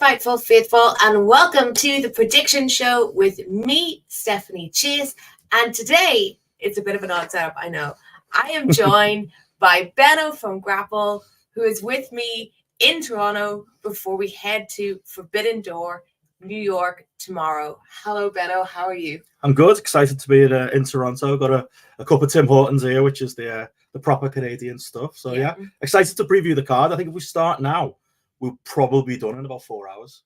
Fightful Faithful, and welcome to the prediction show with me, Stephanie Chase. And today, it's a bit of an odd setup, I know. I am joined by Benno from Grapple, who is with me in Toronto before we head to Forbidden Door, New York tomorrow. Hello, Benno. How are you? I'm good. Excited to be in Toronto. Got a cup of Tim Hortons here, which is the proper Canadian stuff. So yeah, excited to preview the card. I think if we start now, we'll probably be done in about 4 hours,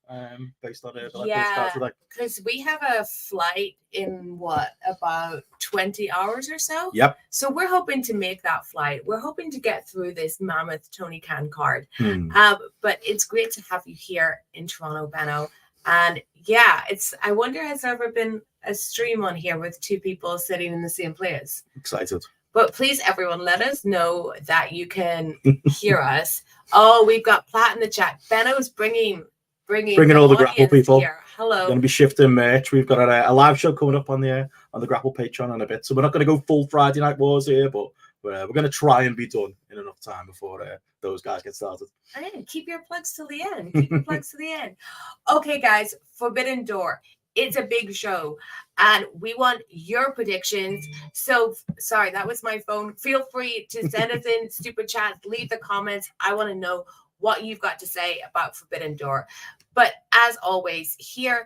based on it. Yeah, because we have a flight in about 20 hours or so. Yep. So we're hoping to make that flight. We're hoping to get through this mammoth Tony Khan card. But it's great to have you here in Toronto, Benno. And yeah, I wonder, has there ever been a stream on here with two people sitting in the same place? Excited. But please, everyone, let us know that you can hear us. Oh, we've got Platt in the chat. Benno's bringing all the Grapple people here. Hello. Going to be shifting merch. We've got a live show coming up on the Grapple Patreon in a bit. So we're not going to go full Friday Night Wars here, but we're going to try and be done in enough time before those guys get started. And keep your plugs till the end. Keep your plugs to the end. Okay, guys, Forbidden Door. It's a big show, and we want your predictions. So, sorry, that was my phone. Feel free to send us in stupid chats, leave the comments. I want to know what you've got to say about Forbidden Door. But as always, here,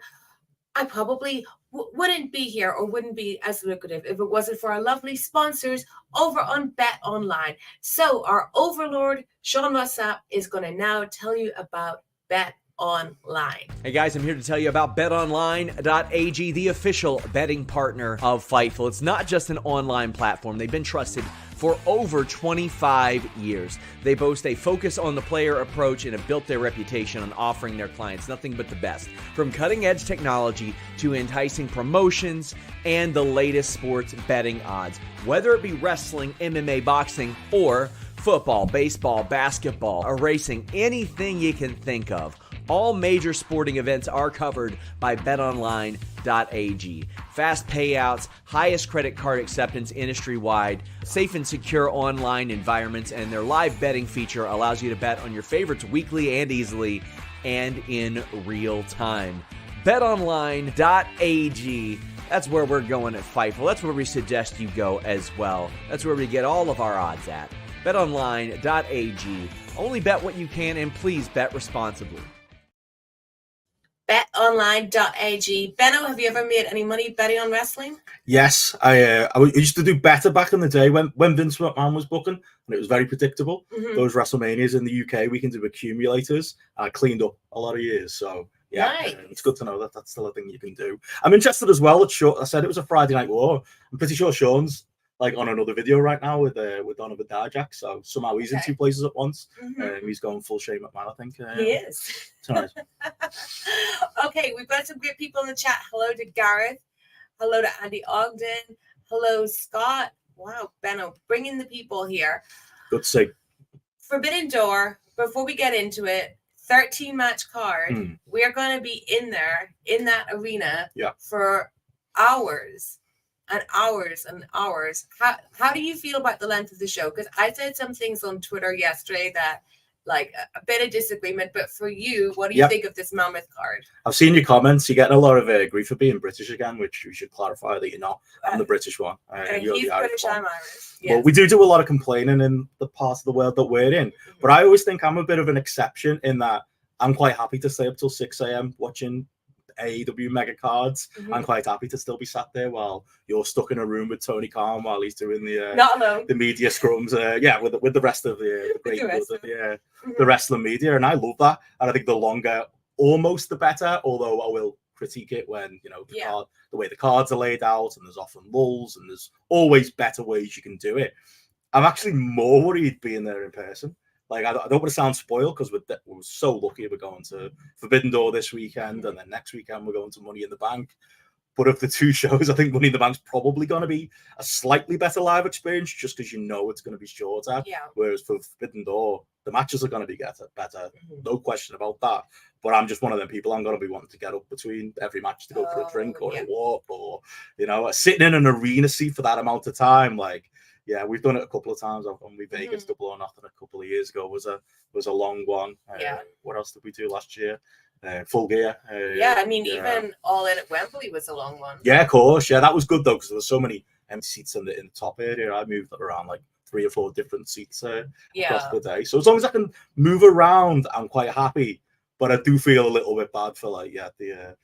I probably wouldn't be here or wouldn't be as lucrative if it wasn't for our lovely sponsors over on Bet Online. So, our overlord, Sean Rossap, is going to now tell you about Bet Online. Hey guys, I'm here to tell you about betonline.ag, the official betting partner of Fightful. It's not just an online platform. They've been trusted for over 25 years. They boast a focus on the player approach and have built their reputation on offering their clients nothing but the best. From cutting-edge technology to enticing promotions and the latest sports betting odds. Whether it be wrestling, MMA, boxing, or football, baseball, basketball, or racing, anything you can think of. All major sporting events are covered by betonline.ag. Fast payouts, highest credit card acceptance industry-wide, safe and secure online environments, and their live betting feature allows you to bet on your favorites weekly and easily and in real time. betonline.ag. That's where we're going at Fightful. That's where we suggest you go as well. That's where we get all of our odds at. betonline.ag. Only bet what you can, and please bet responsibly. betonline.ag. Benno, have you ever made any money betting on wrestling? Yes, I used to do better back in the day when Vince McMahon was booking, and it was very predictable. Those WrestleManias in the UK, we can do accumulators. I cleaned up a lot of years, so yeah, nice. It's good to know that that's still a thing you can do. I'm interested as well. I said it was a Friday Night War. I'm pretty sure Sean's on another video right now with Donovan Dijak, so somehow he's in two places at once. He's going full Shane McMahon, I think. He is. Nice. Okay, we've got some great people in the chat. Hello to Gareth. Hello to Andy Ogden. Hello, Scott. Wow, Benno, bringing the people here. Good to see. Forbidden Door, before we get into it, 13-match card. We're going to be in there, in that arena, for hours. And hours and hours. How do you feel about the length of the show? Because I said some things on Twitter yesterday that, a bit of disagreement. But for you, what do you think of this mammoth card? I've seen your comments. You're getting a lot of grief for being British again, which we should clarify that you're not. I'm the British one. He's British, I'm Irish. Yes. Well, we do a lot of complaining in the part of the world that we're in. But I always think I'm a bit of an exception in that I'm quite happy to stay up till 6 a.m. watching AEW mega cards. I'm quite happy to still be sat there while you're stuck in a room with Tony Khan while he's doing the media scrums. With the rest of the great the wrestling media, and I love that. And I think the longer, almost the better. Although I will critique it when the way the cards are laid out, and there's often lulls, and there's always better ways you can do it. I'm actually more worried being there in person. I don't want to sound spoiled because we're so lucky we're going to Forbidden Door this weekend, and then next weekend we're going to Money in the Bank. But of the two shows, I think Money in the Bank's probably going to be a slightly better live experience just because it's going to be shorter. Yeah. Whereas for Forbidden Door, the matches are going to be better. No question about that. But I'm just one of them people. I'm going to be wanting to get up between every match to go for a drink or a walk or, sitting in an arena seat for that amount of time. yeah, we've done it a couple of times. On we Vegas Double or Nothing a couple of years ago was a long one. What else did we do last year? Full Gear. I mean, even All In at Wembley was a long one. Yeah, of course. Yeah, that was good though because there were so many empty seats in the top area. I moved around like 3 or 4 different seats across the day. So as long as I can move around, I'm quite happy. But I do feel a little bit bad for like the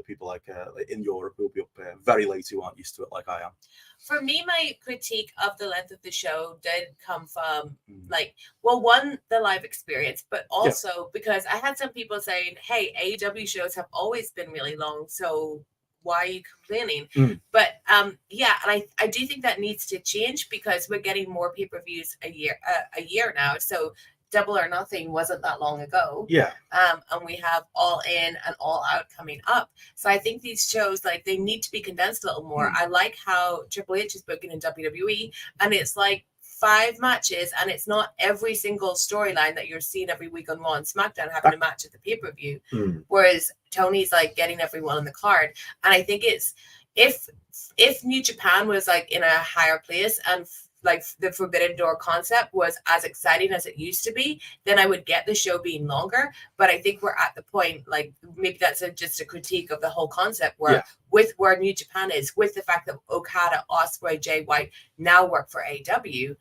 people like in Europe who'll be up very late who aren't used to it like I am. For me, my critique of the length of the show did come from like, well, one, the live experience, but also because I had some people saying, hey, AEW shows have always been really long, so why are you complaining? But and I do think that needs to change because we're getting more pay-per-views a year now. So Double or Nothing wasn't that long ago. Yeah. And we have All In and All Out coming up. So I think these shows, like, they need to be condensed a little more. I like how Triple H is booking in WWE, and it's like 5 matches, and it's not every single storyline that you're seeing every week on Raw and SmackDown having a match at the pay-per-view. Whereas Tony's like getting everyone on the card. And I think it's if New Japan was like in a higher place and like the Forbidden Door concept was as exciting as it used to be, then I would get the show being longer. But I think we're at the point, like maybe that's just a critique of the whole concept where with where New Japan is, with the fact that Okada, Ospreay, Jay White now work for AEW,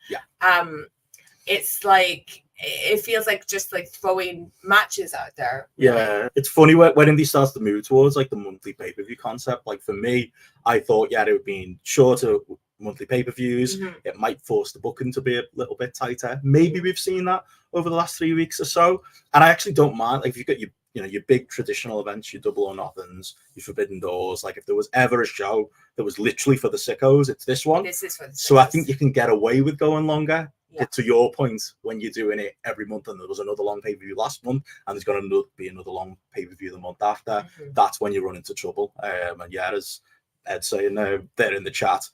it's like it feels like just like throwing matches out there. Yeah, it's funny when they starts to move towards like the monthly pay-per-view concept. Like for me, I thought it would be shorter monthly pay-per-views. It might force the booking to be a little bit tighter. Maybe we've seen that over the last 3 weeks or so, and I actually don't mind. Like if you've got your big traditional events, your Double or Nothings, your Forbidden Doors. Like if there was ever a show that was literally for the sickos, it's this one. This is for the sickos. So I think you can get away with going longer. To your point, when you're doing it every month, and there was another long pay-per-view last month, and there's going to be another long pay-per-view the month after, that's when you run into trouble. And as Ed saying there in the chat,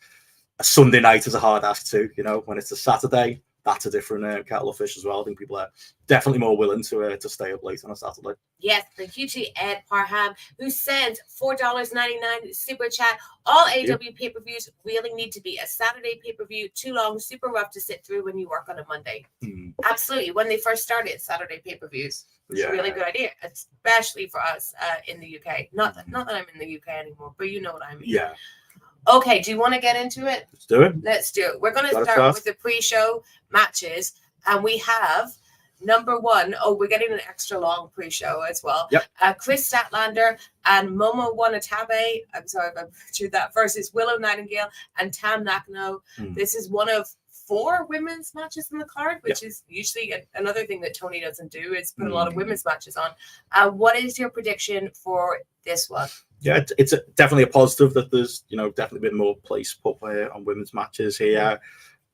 a Sunday night is a hard ask too. When it's a Saturday, that's a different kettle of fish as well. I think people are definitely more willing to stay up late on a Saturday. Yes, thank you to Ed Parham, who sent $4.99 super chat. All AEW pay-per-views really need to be a Saturday pay-per-view. Too long, super rough to sit through when you work on a Monday. Absolutely. When they first started Saturday pay-per-views, it's a really good idea, especially for us in the UK. Not that I'm in the UK anymore, but you know what I mean. Yeah. Okay, do you want to get into it? Let's do it. Let's do it. We're going to start with the pre-show matches, and we have number 1. Oh, we're getting an extra long pre-show as well. Yep. Chris Statlander and Momo Wanatabe, I'm sorry if I butchered that, versus Willow Nightingale and Tam Nakano. This is one of 4 women's matches in the card, which is usually another thing that Tony doesn't do, is put a lot of women's matches on. What is your prediction for this one? Yeah, it's definitely a positive that there's definitely been more place put on women's matches here.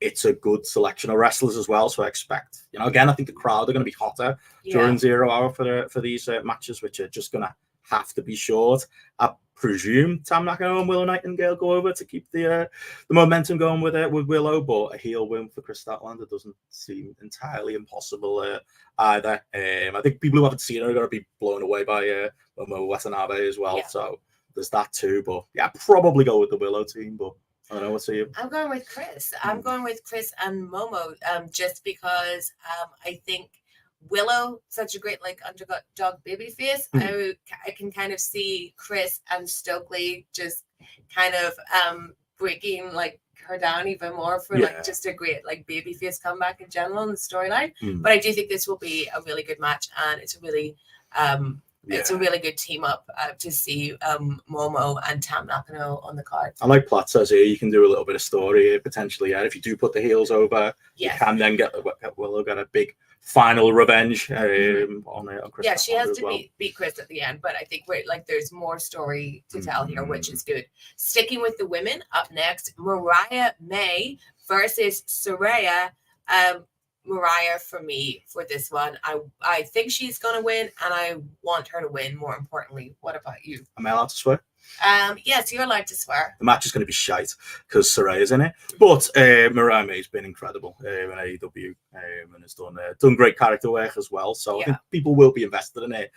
It's a good selection of wrestlers as well, so I expect again I think the crowd are going to be hotter during 0 hour for these matches, which are just going to have to be short. I presume Tam Nakano and Willow Nightingale go over to keep the momentum going with Willow, but a heel win for Chris Statlander doesn't seem entirely impossible either. I think people who haven't seen her are going to be blown away by Momo Watanabe as well. So there's that too. But I'd probably go with the Willow team. But I don't know, what's you? I'm going with Chris. I'm going with Chris and Momo, just because I think Willow, such a great like underdog babyface. I can kind of see Chris and Stokely just kind of breaking like her down even more for like just a great like babyface comeback in general in the storyline. But I do think this will be a really good match, and it's a really it's a really good team up to see Momo and Tam Nakano on the card. I like Platt says here, you can do a little bit of story here potentially. If you do put the heels over, you can then get Willow got a big final revenge on Chris. Yeah, she has to beat Chris at the end, but I think there's more story to tell here, which is good. Sticking with the women, up next, Mariah May versus Saraya. Mariah for me for this one. I think she's gonna win, and I want her to win. More importantly, what about you? Am I allowed to swear? Yes, you're allowed to swear. The match is going to be shite because Saraya's in it, but Mariah May's been incredible in AEW and has done great character work as well. So I think people will be invested in it.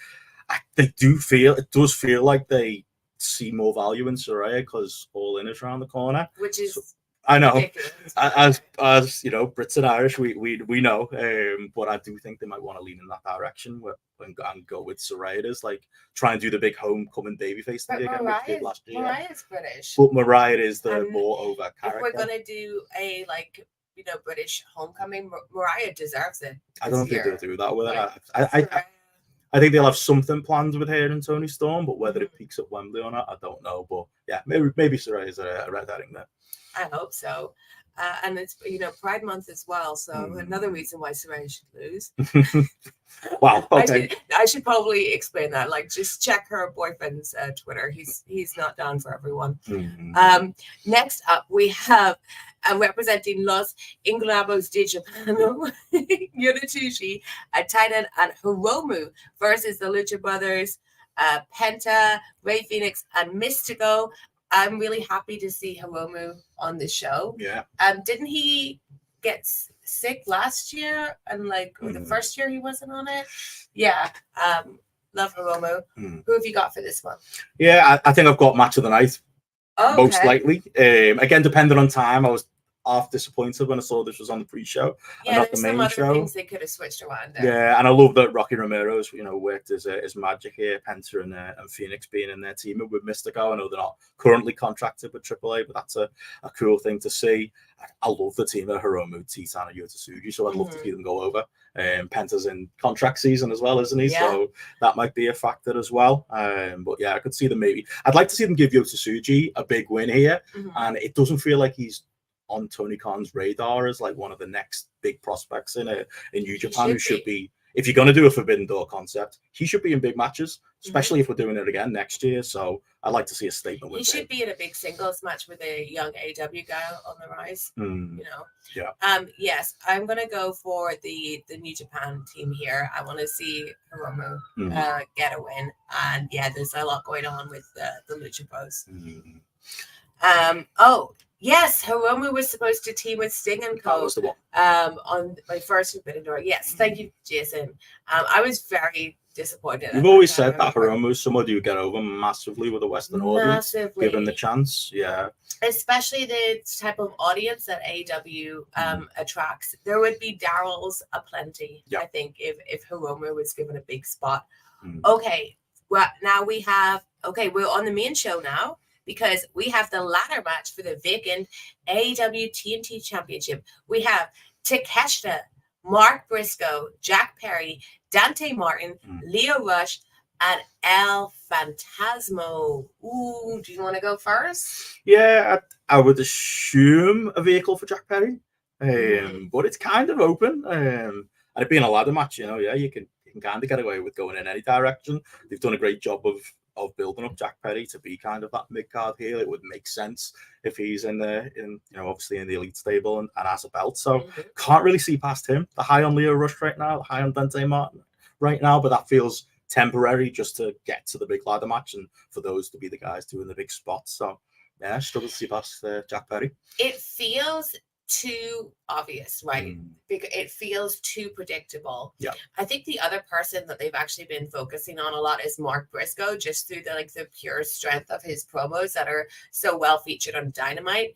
It does feel like they see more value in Saraya because All In is around the corner, which is I know. Ridiculous. As you know, Brits and Irish, we know. But I do think they might want to lean in that direction and go with Saraya as like try and do the big homecoming babyface thing again, which did last year. Mariah's British. But Mariah is the more over character. If we're gonna do a British homecoming, Mariah deserves it. I don't think they'll do that with her. Like, I think they'll have something planned with her and Toni Storm, but whether it peaks at Wembley or not, I don't know. But yeah, maybe Saraya's a red herring there. I hope so. And it's Pride Month as well, so another reason why Saraya should lose. Wow. Okay. I should probably explain that. Like, just check her boyfriend's Twitter. He's not down for everyone. Next up, we have representing Los Inglabos de Japano, Yunitushi, Titan, and Hiromu versus the Lucha Brothers, Penta, Rey Fenix, and Mystico. I'm really happy to see Hiromu on the show. Yeah. Didn't he get sick last year? And or the first year he wasn't on it? Yeah. Love Hiromu. Who have you got for this one? Yeah, I think I've got match of the night. Oh, most likely. Again, depending on time, I was half disappointed when I saw this was on the pre-show and not the main show. Things they could have switched around there. Yeah, and I love that Rocky Romero's worked as magic here. Penta and Phoenix being in their team with Mystico. I know they're not currently contracted with AAA, but that's a cool thing to see. I love the team of Hiromu, Titan, and Yota Tsuji, so I'd love to see them go over. Penta's in contract season as well, isn't he? Yeah. So that might be a factor as well. But yeah, I could see them maybe. I'd like to see them give Yota Tsuji a big win here, and it doesn't feel like he's on Tony Khan's radar as like one of the next big prospects in New Japan who should be, if you're going to do a Forbidden Door concept, he should be in big matches, especially if we're doing it again next year. So I'd like to see a statement with him. He should be in a big singles match with a young AEW guy on the rise. Yeah. Yes, I'm going to go for the New Japan team here. I want to see Hiromu get a win. And yeah, there's a lot going on with the Lucha Bros. Yes, Hiromu was supposed to team with Sting and Co. On my first Forbidden Door. Yes, thank you, Jason. I was very disappointed. You've always said that Hiromu is somebody you get over massively with a Western audience, given the chance. Yeah. Especially the type of audience that AEW attracts. There would be Darryls aplenty, I think, if Hiromu was given a big spot. Okay, well, now we have, we're on the main show now, because we have the ladder match for the vacant AEW TNT Championship. We have Takeshita, Mark Briscoe, Jack Perry, Dante Martin, Leo Rush, and El Fantasmo. Ooh, do you want to go first? Yeah, I would assume a vehicle for Jack Perry, but it's kind of open. And it being a ladder match, you can kind of get away with going in any direction. They've done a great job of building up Jack Perry to be kind of that mid-card heel. It would make sense if he's obviously in the elite stable and has a belt. So can't really see past him. The high on Leo Rush right now, the high on Dante Martin right now, but that feels temporary just to get to the big ladder match and for those to be the guys doing the big spots. So yeah, struggle to see past Jack Perry. It feels too obvious, right? Because it feels too predictable. Yeah. I think the other person that they've actually been focusing on a lot is Mark Briscoe, just through the pure strength of his promos that are so well featured on Dynamite,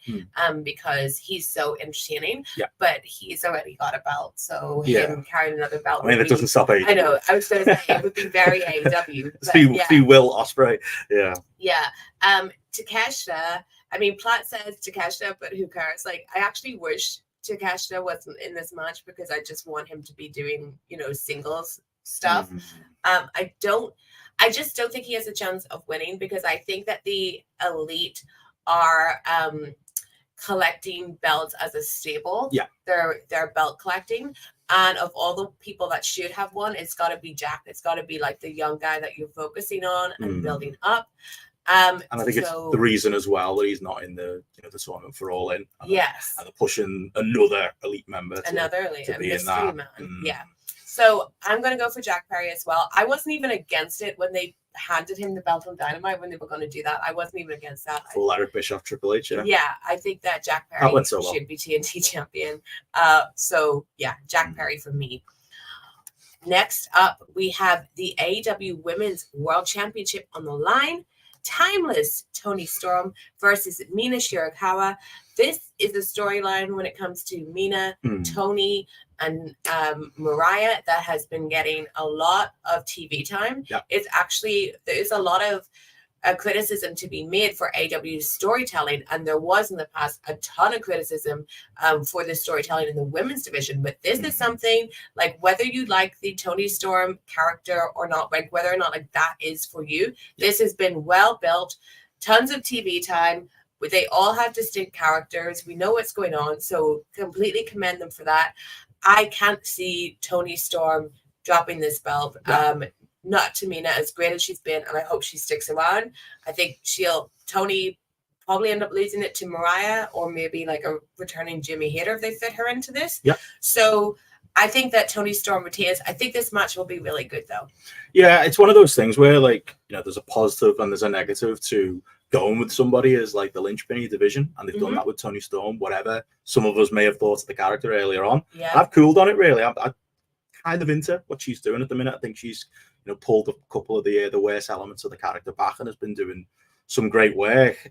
because he's so entertaining. Yeah. But he's already got a belt, so him carrying another belt. I mean, it doesn't stop AEW. I know. I was going to say it would be very AEW. Be Will Ospreay. Yeah. Yeah. Takeshita. I mean, Platt says Takeshita, but who cares? Like, I actually wish Takeshita wasn't in this match because I just want him to be doing, singles stuff. I just don't think he has a chance of winning because I think that the elite are collecting belts as a stable. Yeah. They're belt collecting. And of all the people that should have won, it's got to be Jack. It's got to be like the young guy that you're focusing on and building up. And I think it's the reason as well that he's not in the tournament for All In. And they're pushing another elite member to be in that. Yeah. So I'm going to go for Jack Perry as well. I wasn't even against it when they handed him the belt on Dynamite when they were going to do that. I wasn't even against that. Full Eric Bischoff, Triple H. Yeah, I think that Jack Perry should be TNT champion. So yeah, Jack Perry for me. Next up, we have the AEW Women's World Championship on the line. timeless Toni Storm versus Mina Shirakawa. This is a storyline when it comes to Mina, Toni, and Mariah that has been getting a lot of TV time. Yep. It's actually, there's a lot of criticism to be made for AEW's storytelling, and there was in the past a ton of criticism for the storytelling in the women's division. But this is something like, whether you like the Toni Storm character or not, like whether or not like that is for you, this has been well built, tons of TV time. They all have distinct characters. We know what's going on, so completely commend them for that. I can't see Toni Storm dropping this belt. Not to Mina, as great as she's been, and I hope she sticks around. I think Toni probably end up losing it to Mariah, or maybe like a returning Jimmy Hayter if they fit her into this. Yeah. So I think that Toni Storm retains. I think this match will be really good, though. Yeah, it's one of those things where, like, there's a positive and there's a negative to going with somebody as like the linchpin of your division, and they've done that with Toni Storm. Whatever some of us may have thought of the character earlier on, I've cooled on it really. I'm kind of into what she's doing at the minute. I think she's pulled a couple of the worst elements of the character back and has been doing some great work.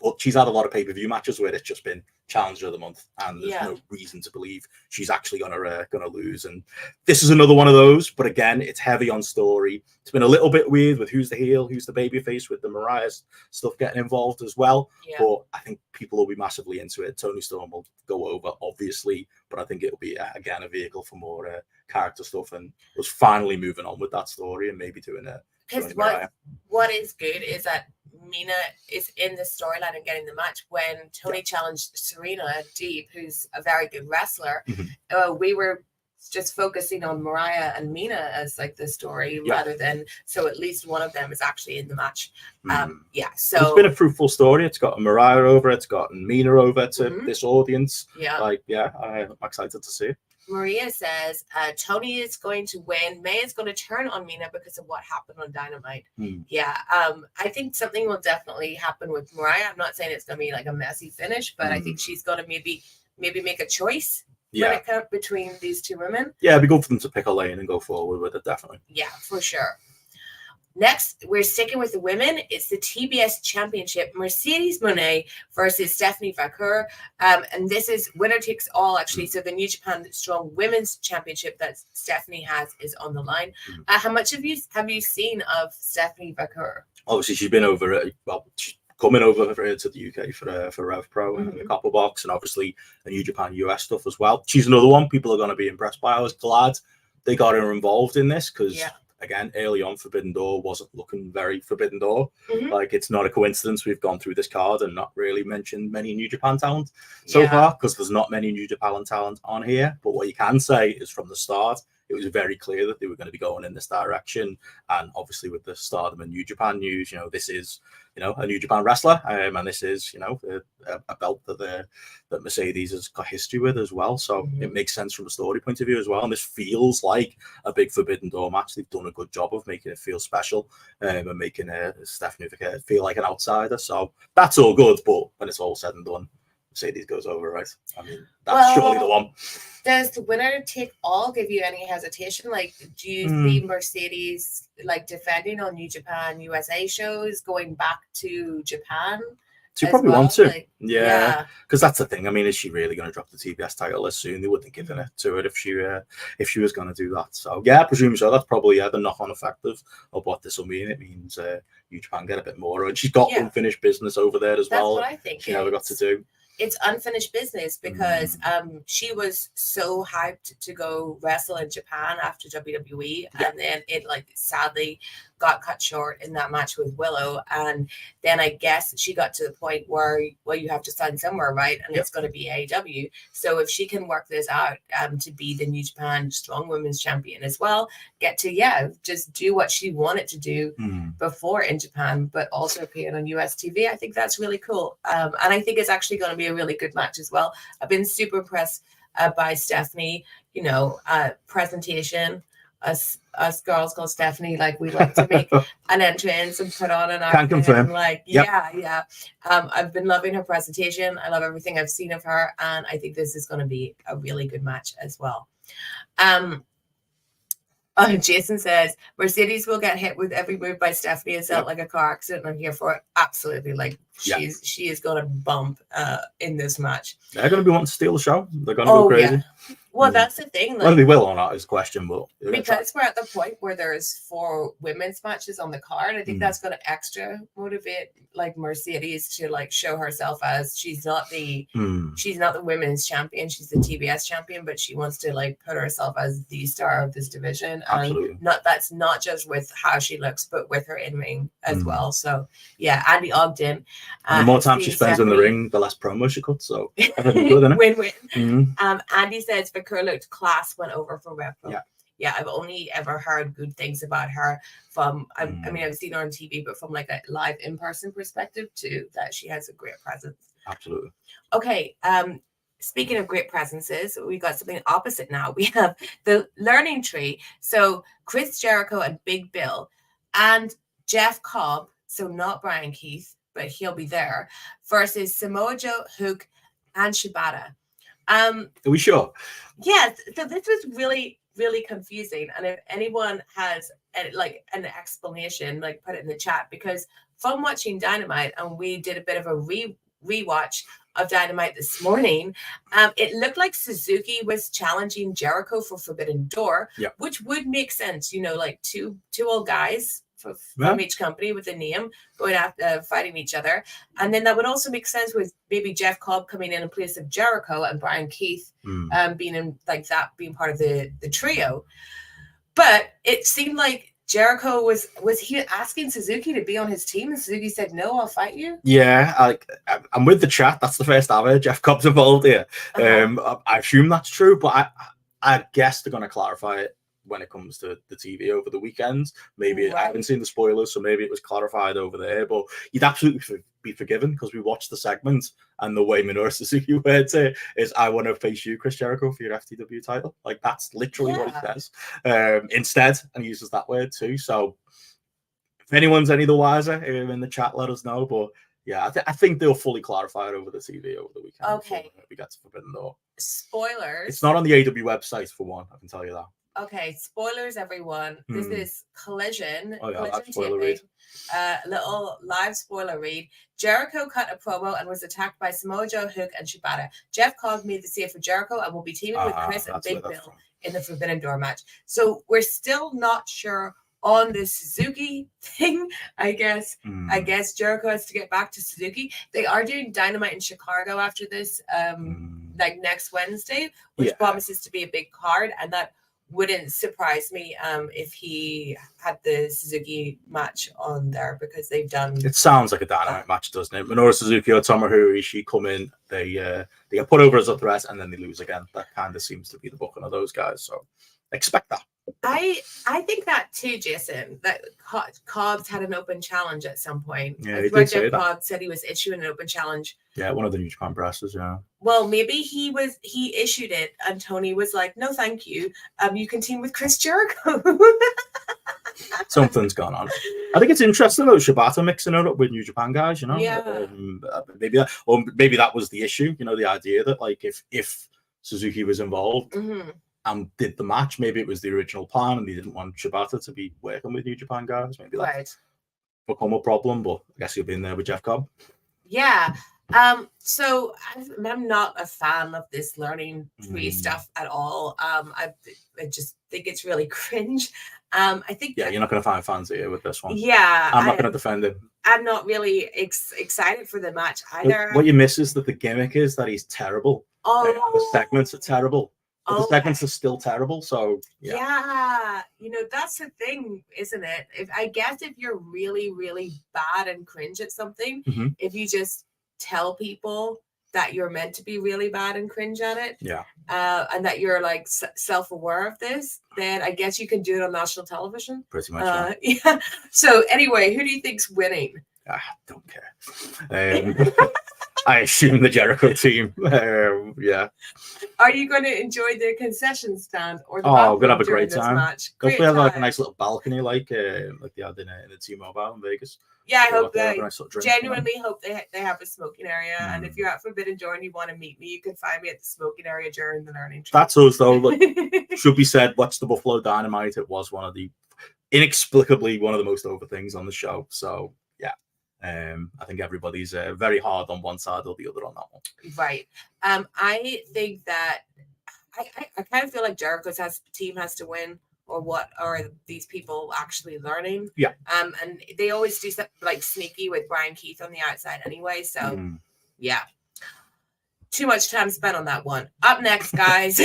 But she's had a lot of pay-per-view matches where it's just been Challenger of the Month, and there's no reason to believe she's actually gonna lose. And this is another one of those. But again, it's heavy on story. It's been a little bit weird with who's the heel, who's the babyface, with the Mariah stuff getting involved as well. Yeah. But I think people will be massively into it. Toni Storm will go over, obviously, but I think it'll be again a vehicle for more character stuff, and was finally moving on with that story and maybe doing it. Because what is good is that Mina is in the storyline and getting the match. When Toni challenged Serena Deeb, who's a very good wrestler, we were just focusing on Mariah and Mina as like the story rather than, so at least one of them is actually in the match. So it's been a fruitful story. It's got Mariah over, it's got Mina over to this audience. I'm excited to see it. Maria says Toni is going to win. May is going to turn on Mina because of what happened on Dynamite. I think something will definitely happen with Mariah. I'm not saying it's going to be like a messy finish, but I think she's going to maybe make a choice when it comes between these two women. Yeah, it'd be good for them to pick a lane and go forward with it, definitely. Yeah, for sure. Next, we're sticking with the women. It's the TBS Championship, Mercedes Mone versus Stephanie Vaquer. And this is winner takes all, actually. So the New Japan Strong Women's Championship that Stephanie has is on the line. How much have you seen of Stephanie Vaquer? Obviously, she's been over, she's coming over to the UK for Rev Pro and the Copper Box, and obviously the New Japan US stuff as well. She's another one people are going to be impressed by. I was glad they got her involved in this because... Again, early on, Forbidden Door wasn't looking very Forbidden Door. Like, it's not a coincidence we've gone through this card and not really mentioned many New Japan talent so far, because there's not many New Japan talent on here. But what you can say is from the start, it was very clear that they were going to be going in this direction. And obviously with the Stardom and New Japan news, this is, a New Japan wrestler. And this is, a belt that Mercedes has got history with as well. So it makes sense from a story point of view as well. And this feels like a big Forbidden Door match. They've done a good job of making it feel special and making Stephanie Vaquer feel like an outsider. So that's all good. But when it's all said and done, Mercedes goes over, right? I mean, that's surely the one. Does the winner take all give you any hesitation? Like, do you see Mercedes like defending on New Japan USA shows, going back to Japan? She probably wants to. Because that's the thing. I mean, is she really going to drop the TBS title as soon? They wouldn't have given it to her if she was going to do that. So yeah, I presume so. That's probably the knock-on effect of what this will mean. It means New Japan get a bit more, and she's got unfinished business over there as well. That's what I think. She never got to do. It's unfinished business because she was so hyped to go wrestle in Japan after WWE, and then it sadly got cut short in that match with Willow. And then I guess she got to the point where you have to sign somewhere, right? And it's going to be AEW. So if she can work this out to be the New Japan Strong Women's Champion as well, get to just do what she wanted to do before in Japan, but also appear on US TV. I think that's really cool, and I think it's actually going to be a really good match as well. I've been super impressed by Stephanie. Presentation. Us girls called Stephanie, we like to make an entrance and put on an outfit. Can confirm. I've been loving her presentation. I love everything I've seen of her, and I think this is going to be a really good match as well. Jason says Mercedes will get hit with every move by Stephanie and sound like a car accident. I'm here for it. Absolutely. Like she is going to bump in this match. They're going to be wanting to steal the show. They're going to go crazy. Yeah. Well, that's the thing. Like, whether they will or not is a question, but because we're at the point where there's 4 women's matches on the card, I think that's going to extra motivate like Mercedes to like show herself as she's not the women's champion, she's the TBS champion, but she wants to like put herself as the star of this division. Absolutely. And that's not just with how she looks, but with her in ring as well. So yeah, Andy Ogden. The more time she spends in the ring, the less promo she cuts. So everything good, isn't it? Win-win. Andy says Vaquer looked class when over for Repro. Yeah, I've only ever heard good things about her from, I mean, I've seen her on TV, but from like a live in-person perspective too, that she has a great presence. Absolutely. Okay, speaking of great presences, we got something opposite now. We have the learning tree. So Chris Jericho and Big Bill and Jeff Cobb, so not Brian Keith, but he'll be there, versus Samoa Joe, Hook, and Shibata. Are we sure? Yes. So this was really, really confusing. And if anyone has like an explanation, like put it in the chat, because from watching Dynamite, and we did a bit of a rewatch of Dynamite this morning, it looked like Suzuki was challenging Jericho for Forbidden Door, which would make sense. You know, like two old guys from each company with a name going after fighting each other. And then that would also make sense with maybe Jeff Cobb coming in place of Jericho and Brian Keith being in like that, being part of the trio. But it seemed like Jericho was he asking Suzuki to be on his team, and Suzuki said, "No, I'll fight you." Yeah, I'm with the chat. That's the first I've heard Jeff Cobb's involved here. I assume that's true, but I guess they're going to clarify it when it comes to the TV over the weekends. Maybe I haven't seen the spoilers, so maybe it was clarified over there, but you'd absolutely be forgiven because we watched the segment, and the way Minoru Suzuki words it is, "I want to face you, Chris Jericho, for your FTW title." Like, that's literally what he says. Instead, and he uses that word too. So if anyone's any the wiser in the chat, let us know. But yeah, I think they'll fully clarify it over the TV over the weekend. Okay. We get to Forbidden Door. Spoilers. It's not on the AW website, for one. I can tell you that. Okay, spoilers, everyone. This is Collision. Collision spoiler read. Little live spoiler read. Jericho cut a promo and was attacked by Samoa Joe, Hook, and Shibata. Jeff Cobb made the save for Jericho and will be teaming with Chris and Big Bill in the Forbidden Door match. So we're still not sure on the Suzuki thing, I guess. I guess Jericho has to get back to Suzuki. They are doing Dynamite in Chicago after this, like next Wednesday, which promises to be a big card, and that wouldn't surprise me if he had the Suzuki match on there, because they've done. It sounds like a Dynamite match, doesn't it? Minoru Suzuki or Tomohiro Ishii come in, they get put over as a threat, and then they lose again. That kind of seems to be the booking of those guys. So expect that. I think that too, Jason. That Cobb's had an open challenge at some point. Yeah, he did say that. Cobb said he was issuing an open challenge. Yeah, one of the New Japan presses. Yeah. Well, maybe he issued it, and Tony was like, "No, thank you. You can team with Chris Jericho." Something's gone on. I think it's interesting though, Shibata mixing it up with New Japan guys. You know, maybe that was the issue. You know, the idea that like if Suzuki was involved. And did the match, maybe it was the original plan and they didn't want Shibata to be working with New Japan guys. Maybe that's become a problem, but I guess he'll be in there with Jeff Cobb. Yeah. So I'm not a fan of this learning tree stuff at all. I just think it's really cringe. I think you're not going to find fans here with this one. Yeah. I'm not going to defend him. I'm not really excited for the match either. What you miss is that the gimmick is that he's terrible. The segments are terrible. But the segments are still terrible, so yeah. You know, that's the thing, isn't it? I guess if you're really, really bad and cringe at something, if you just tell people that you're meant to be really bad and cringe at it, and that you're like self-aware of this, then I guess you can do it on national television. Pretty much. So anyway, who do you think's winning? I don't care. I assume the Jericho team. Yeah. Are you going to enjoy the concession stand or the Oh, we're gonna have a during great this time. match? Hopefully, Great have like a time. nice little balcony, like they had in the T-Mobile in Vegas. Yeah, I So hope they have that. a nice little drink, Genuinely hope they have a smoking area. And if Mm. you're at Forbidden Door and you want to meet me, you can find me at the smoking area during the learning trip. That's us, though. Like, should be said, watch the Buffalo Dynamite. It was inexplicably one of the most over things on the show. So yeah, I think everybody's very hard on one side or the other on that one. Right. I think that I kind of feel like Jericho's team has to win, or what are these people actually learning? Yeah. And they always do something like sneaky with Brian Keith on the outside anyway. So yeah. Too much time spent on that one. Up next, guys,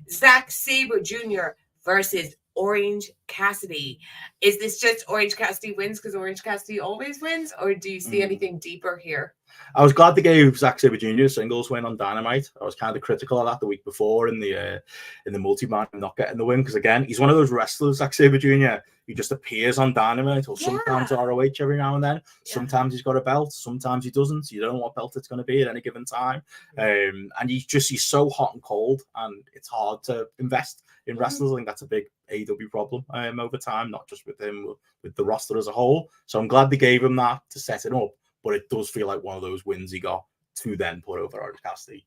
Zack Sabre Jr. versus Orange Cassidy. Is this just Orange Cassidy wins because Orange Cassidy always wins, or do you see anything deeper here? I was glad they gave Zack Sabre Jr. a singles win on Dynamite. I was kind of critical of that the week before in the multi-man not getting the win, because again, he's one of those wrestlers, Zack Sabre Jr. He just appears on Dynamite or sometimes ROH every now and then. Yeah. Sometimes he's got a belt, sometimes he doesn't. You don't know what belt it's going to be at any given time. And he's so hot and cold, and it's hard to invest in wrestlers. I think that's a big AEW problem over time, not just with him, with the roster as a whole. So I'm glad they gave him that to set it up. But it does feel like one of those wins he got to then put over Orange Cassidy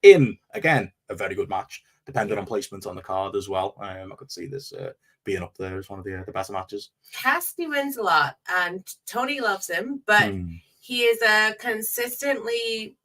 in again, a very good match, depending on placement on the card as well. I could see this being up there as one of the best matches. Cassidy wins a lot, and Toni loves him, but he is a consistently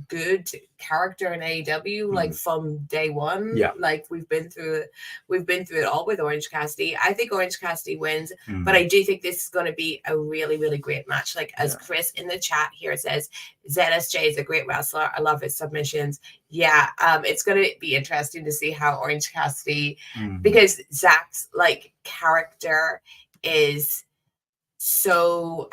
good character in AEW, from day one. Yeah, we've been through it all with Orange Cassidy. I think Orange Cassidy wins, but I do think this is going to be a really, really great match. As Chris in the chat here says, ZSJ is a great wrestler. I love his submissions. Yeah, it's going to be interesting to see how Orange Cassidy, because Zack's character is so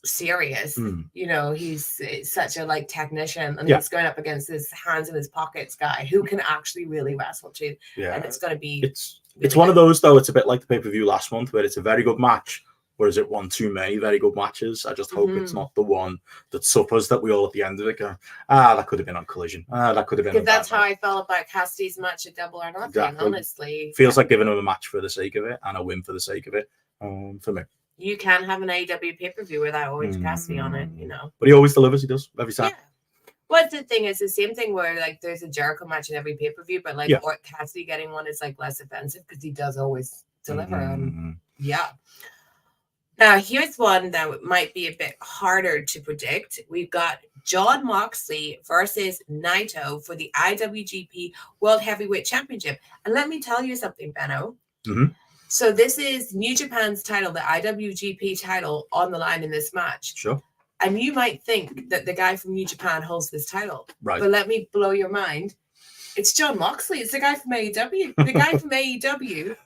serious. He's such a technician, and he's going up against this hands in his pockets guy who can actually really wrestle too. And it's going to be it's one of those, though. It's a bit like the pay-per-view last month, where it's a very good match, whereas it won too many very good matches. I just hope it's not the one that suffers, that we all at the end of it go, that could have been on Collision. That could have been. Because that's how I felt about Cassidy's match at Double or Nothing. Exactly. Honestly, feels like giving him a match for the sake of it and a win for the sake of it. For me. You can have an AEW pay-per-view without Orange Cassidy on it, But he always delivers. He does every time. Yeah. Well, the thing is, the same thing where there's a Jericho match in every pay-per-view, but or Cassidy getting one is less offensive because he does always deliver. Yeah. Now here's one that might be a bit harder to predict. We've got Jon Moxley versus Naito for the IWGP World Heavyweight Championship, and let me tell you something, Benno. So this is New Japan's title, the IWGP title, on the line in this match. Sure. And you might think that the guy from New Japan holds this title. Right. But let me blow your mind. It's Jon Moxley. It's the guy from AEW. The guy from AEW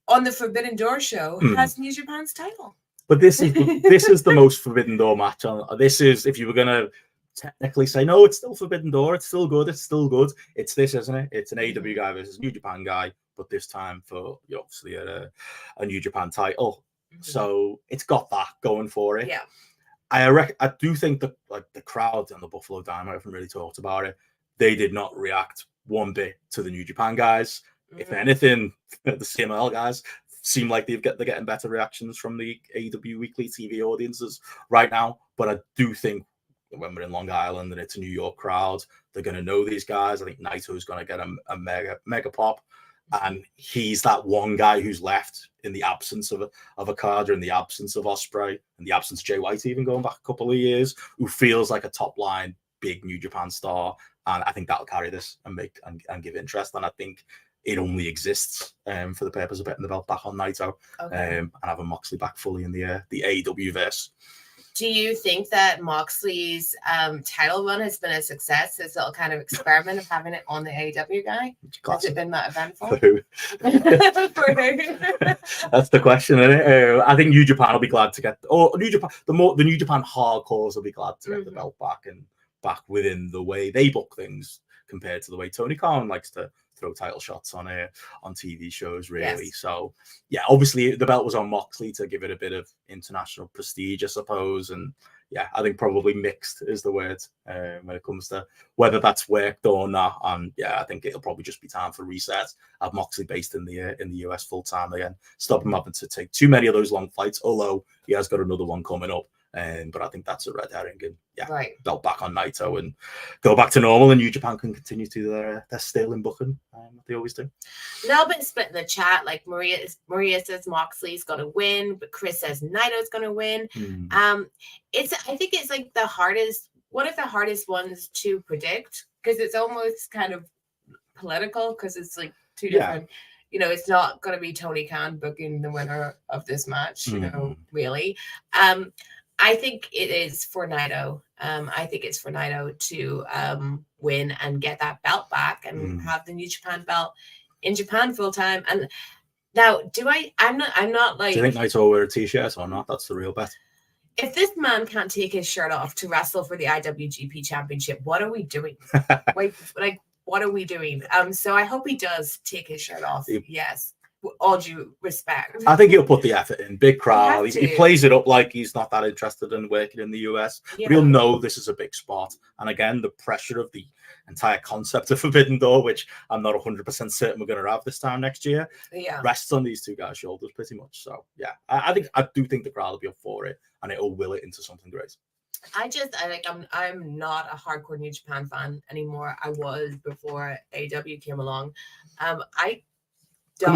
on the Forbidden Door show has New Japan's title. But this is the most Forbidden Door match. This is, if you were going to technically say, no, it's still Forbidden Door, it's still good, it's this, isn't it? It's an AEW guy versus New Japan guy, but this time for obviously a New Japan title. So it's got that going for it. Yeah. I do think that the crowd and the Buffalo Dynamite haven't really talked about it. They did not react one bit to the New Japan guys. If anything, the CML guys seem like they're getting better reactions from the AEW weekly TV audiences right now. But I do think when we're in Long Island and it's a New York crowd, they're going to know these guys. I think Naito's going to get a mega pop. And he's that one guy who's left in the absence of a card, or in the absence of Ospreay, in the absence of Jay White, even going back a couple of years, who feels like a top line big New Japan star. And I think that'll carry this and give interest. And I think it only exists for the purpose of getting the belt back on Naito, and having Moxley back fully in the AEW verse. Do you think that Moxley's title run has been a success? This little kind of experiment of having it on the AEW guy? Has it been that eventful? For who? That's the question, isn't it? I think New Japan will be glad to get, New Japan, the New Japan hardcores will be glad to get the belt back, and back within the way they book things compared to the way Tony Khan likes to throw title shots on TV shows, really. Yes. So yeah, obviously the belt was on Moxley to give it a bit of international prestige, I suppose. And yeah, I think probably mixed is the word when it comes to whether that's worked or not. And yeah, I think it'll probably just be time for reset. Have Moxley based in the US full time again. Stop him having to take too many of those long flights, although he has got another one coming up. But I think that's a red herring. And yeah, belt back on Naito and go back to normal, and New Japan can continue to their Sterling booking, what they always do. A little bit split in the chat. Like Maria says Moxley's gonna win, but Chris says Naito's gonna win. I think it's like one of the hardest ones to predict, because it's almost kind of political, because it's like two different. You know, it's not going to be Tony Khan booking the winner of this match, you know, really. I think it is for Naito. I think it's for Naito to win and get that belt back and have the New Japan belt in Japan full time. And now, I'm not like. Do you think Naito will wear a t-shirt or not? That's the real bet. If this man can't take his shirt off to wrestle for the IWGP Championship, what are we doing? What are we doing? So I hope he does take his shirt off. Yes. All due respect. I think he'll put the effort in. Big crowd. He plays it up like he's not that interested in working in the US. But he'll know this is a big spot. And again, the pressure of the entire concept of Forbidden Door, which I'm not 100% certain we're going to have this time next year, rests on these two guys' shoulders pretty much. So yeah, I do think the crowd will be up for it, and it'll will it into something great. I'm not a hardcore New Japan fan anymore. I was before AEW came along. Can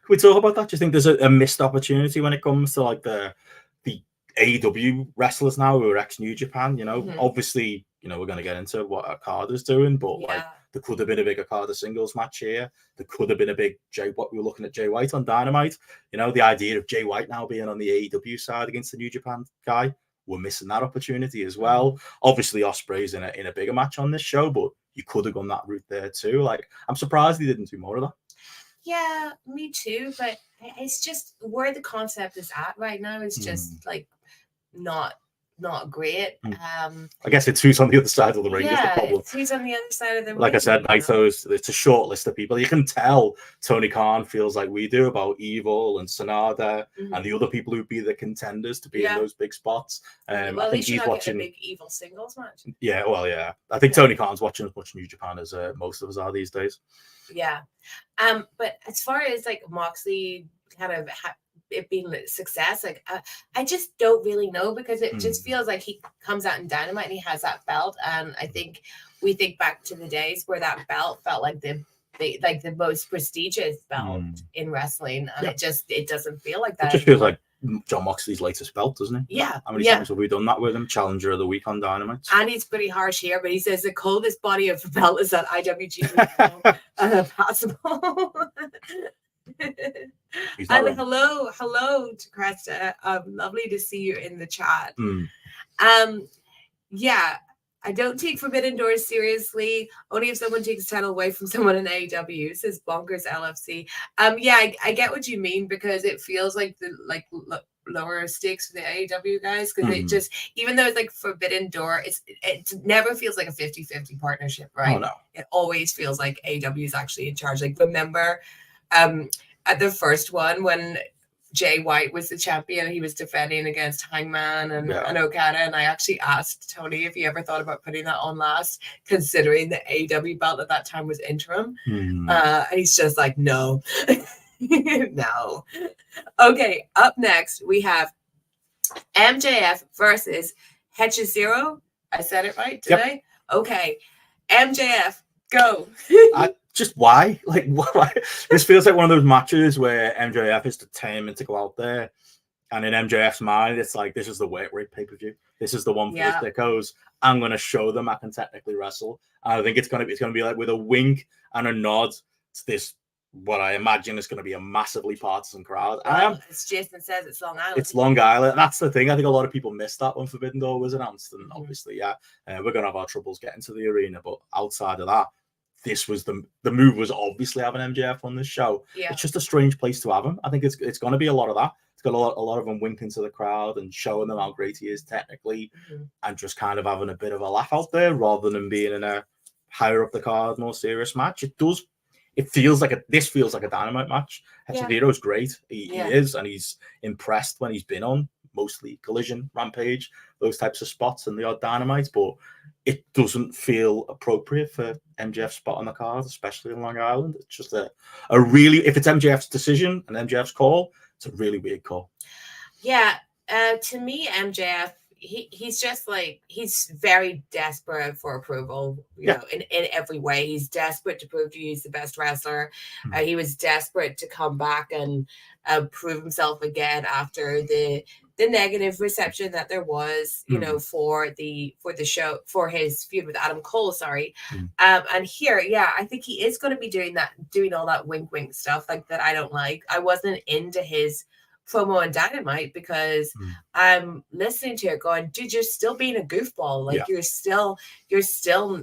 we talk about that? Do you think there's a missed opportunity when it comes to like the AEW wrestlers now who are ex New Japan? You know, obviously, you know, we're going to get into what Okada's doing, but like there could have been a big Okada singles match here. There could have been a big what we were looking at Jay White on Dynamite. You know, the idea of Jay White now being on the AEW side against the New Japan guy. We're missing that opportunity as well. Obviously, Ospreay's in a bigger match on this show, but you could have gone that route there too. Like, I'm surprised he didn't do more of that. Yeah, me too. But it's just where the concept is at right now is just like not great. I guess it's who's on the other side of the ring is the problem. It's who's on the other side of the ring. Like I said, Naito's, it's a short list of people. You can tell Tony Khan feels like we do about Evil and Sonada and the other people who'd be the contenders to be in those big spots. Well, I think he's watching a big Evil singles match. Yeah, well, yeah. I think Tony Khan's watching as much New Japan as most of us are these days. Yeah. But as far as like Moxley kind of it being a success, like I just don't really know, because it just feels like he comes out in Dynamite and he has that belt, and I think we think back to the days where that belt felt like the most prestigious belt in wrestling, and it doesn't feel like that. It just feels like John Moxley's latest belt, doesn't it? Yeah. How many times have we done that with him? Challenger of the week on Dynamite. And he's pretty harsh here, but he says the coldest body of the belt is that IWGP possible. And hello to Cresta. Lovely to see you in the chat. Yeah, I don't take Forbidden Doors seriously. Only if someone takes the title away from someone in AEW, says Bonkers LFC. Yeah, I get what you mean, because it feels like the lower stakes for the AEW guys, because it just, even though it's like Forbidden Door, it never feels like a 50-50 partnership, right? Oh, no. It always feels like AEW is actually in charge. Like, remember at the first one when Jay White was the champion, he was defending against Hangman and Okada, and I actually asked Tony if he ever thought about putting that on last, considering the AEW belt at that time was interim. And he's just like, no. No. Okay, up next we have MJF versus Hechicero. I said it right today? Yep. Okay. MJF, go. Just why? Like, why? This feels like one of those matches where MJF is determined to go out there, and in MJF's mind, it's like, this is the weight rate pay-per-view. This is the one for the thickos. I'm going to show them I can technically wrestle. And I think it's going to be like with a wink and a nod to this, what I imagine is going to be a massively partisan crowd. As Jason says, it's Long Island. It's Long Island. And that's the thing. I think a lot of people missed that when Forbidden Door was announced. And obviously, we're going to have our troubles getting to the arena. But outside of that, this was the move was obviously having MJF on this show. Yeah. It's just a strange place to have him. I think it's going to be a lot of that. It's got a lot of them winking to the crowd and showing them how great he is technically, and just kind of having a bit of a laugh out there rather than being in a higher up the card, more serious match. It does it feels like this feels like a Dynamite match. Yeah. Hechicero's great. He Yeah. is, and he's impressed when he's been on mostly Collision, Rampage, those types of spots, and the odd Dynamite, but it doesn't feel appropriate for MJF's spot on the card, especially in Long Island. It's just a really, if it's MJF's decision and MJF's call, it's a really weird call. Yeah, to me, MJF, he's just like, he's very desperate for approval, you know, in every way. He's desperate to prove to you he's the best wrestler. He was desperate to come back and prove himself again after the negative reception that there was, you know, for the show, for his feud with Adam Cole, and here, I think he is going to be doing all that wink stuff like that I don't like. I wasn't into his promo and Dynamite because I'm listening to it going, dude, you're still being a goofball. Like you're still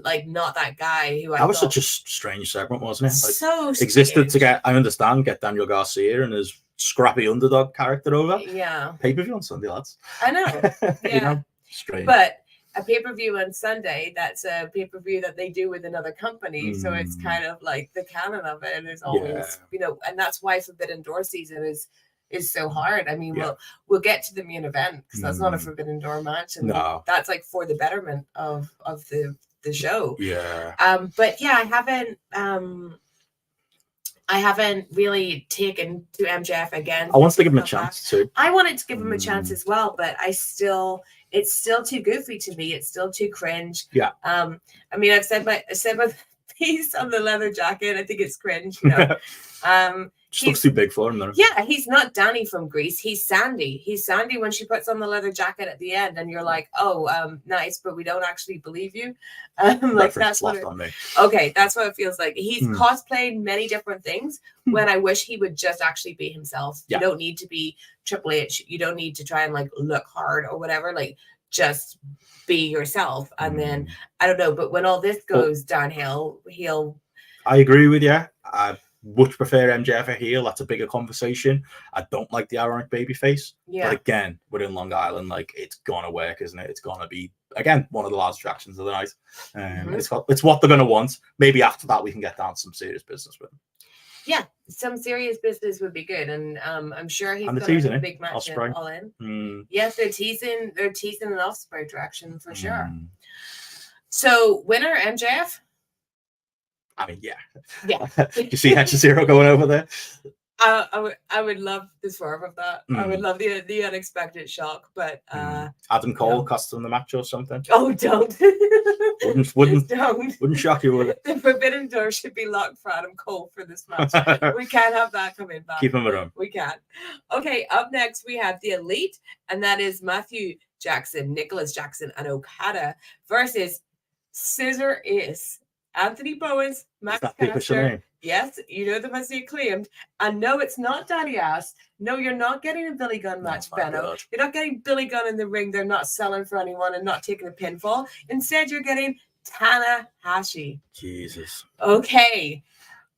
like not that guy who I was such a strange segment, wasn't it? Like, so existed to get Daniel Garcia and his scrappy underdog character over. Yeah. Pay-per-view on Sunday, lads. I know. Yeah. You know, strange. But a pay-per-view on Sunday, that's a pay-per-view that they do with another company. So it's kind of like the canon of it is always, you know, and that's why Forbidden Door season is so hard. I mean, we'll get to the main event because that's not a Forbidden Door match, and that's like for the betterment of the show. But yeah, I haven't really taken to MJF again. I wanted to give him a chance too. I wanted to give him a chance as well, but it's still too goofy to me. It's still too cringe. I mean, I've said my piece on the leather jacket. I think it's cringe. You know? Just looks too big for him though. Yeah, he's not Danny from Greece. He's Sandy. He's Sandy when she puts on the leather jacket at the end, and you're like, "Oh, nice," but we don't actually believe you. Like that's what. Okay, that's what it feels like. He's cosplaying many different things. When I wish he would just actually be himself. You don't need to be Triple H. You don't need to try and like look hard or whatever. Like just be yourself, and then I don't know. But when all this goes downhill, I agree with you. I would prefer MJF a heel. That's a bigger conversation. I don't like the ironic babyface. But again, we're in Long Island. Like, it's gonna work, isn't it? It's gonna be, again, one of the last attractions of the night. It's what they're gonna want. Maybe after that we can get down to some serious business with them. Yeah, some serious business would be good, and I'm sure he's going to have a big match all in. Yes, they're teasing an Ospreay direction for sure. So winner MJF. I mean, yeah. You see Hechicero going over there? I would love the swerve of that. I would love the unexpected shock, but Adam Cole cost them the match or something. Oh, don't. Wouldn't shock you, would it? The Forbidden Door should be locked for Adam Cole for this match. We can't have that coming back. Keep him around. We can't. Okay, up next we have the Elite, and that is Matthew Jackson, Nicholas Jackson, and Okada versus Scissor Ace, Anthony Bowens, Max Caster. Yes, you know them as the Acclaimed. And no, it's not Daddy Ass. No, you're not getting a Billy Gunn match, Benno. You're not getting Billy Gunn in the ring. They're not selling for anyone and not taking a pinfall. Instead, you're getting Tanahashi. Jesus. Okay.